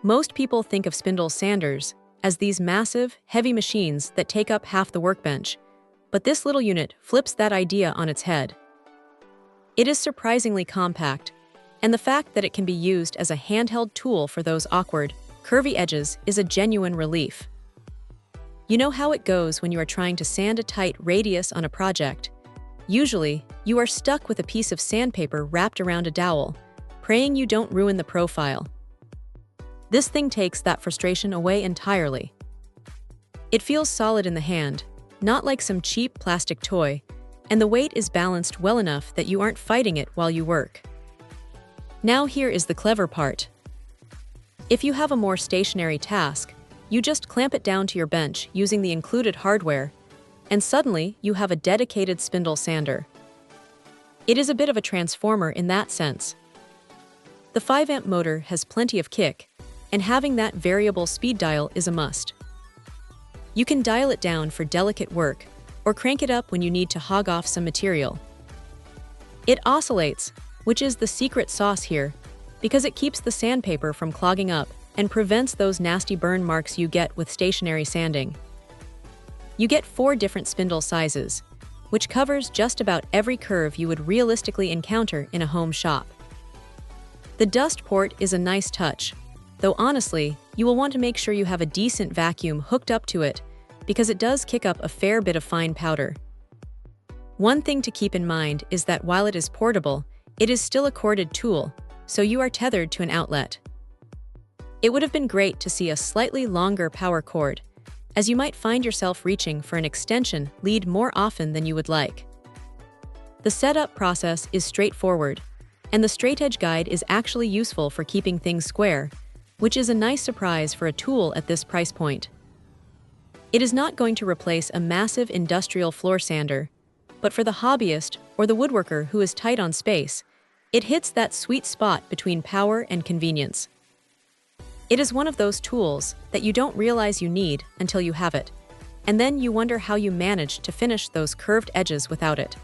Most people think of spindle sanders as these massive, heavy machines that take up half the workbench, but this little unit flips that idea on its head. It is surprisingly compact, and the fact that it can be used as a handheld tool for those awkward, curvy edges is a genuine relief. You know how it goes when you are trying to sand a tight radius on a project. Usually, you are stuck with a piece of sandpaper wrapped around a dowel, praying you don't ruin the profile. This thing takes that frustration away entirely. It feels solid in the hand, not like some cheap plastic toy, and the weight is balanced well enough that you aren't fighting it while you work. Now here is the clever part. If you have a more stationary task, you just clamp it down to your bench using the included hardware, and suddenly you have a dedicated spindle sander. It is a bit of a transformer in that sense. The 5-amp motor has plenty of kick, and having that variable speed dial is a must. You can dial it down for delicate work, or crank it up when you need to hog off some material. It oscillates, which is the secret sauce here, because it keeps the sandpaper from clogging up and prevents those nasty burn marks you get with stationary sanding. You get 4 different spindle sizes, which covers just about every curve you would realistically encounter in a home shop. The dust port is a nice touch, though honestly, you will want to make sure you have a decent vacuum hooked up to it, because it does kick up a fair bit of fine powder. One thing to keep in mind is that while it is portable, it is still a corded tool, so you are tethered to an outlet. It would have been great to see a slightly longer power cord, as you might find yourself reaching for an extension lead more often than you would like. The setup process is straightforward, and the straight edge guide is actually useful for keeping things square, which is a nice surprise for a tool at this price point. It is not going to replace a massive industrial floor sander, but for the hobbyist or the woodworker who is tight on space, it hits that sweet spot between power and convenience. It is one of those tools that you don't realize you need until you have it, and then you wonder how you managed to finish those curved edges without it.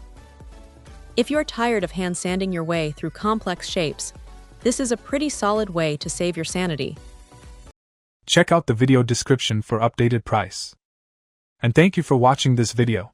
If you're tired of hand sanding your way through complex shapes, this is a pretty solid way to save your sanity. Check out the video description for updated price. And thank you for watching this video.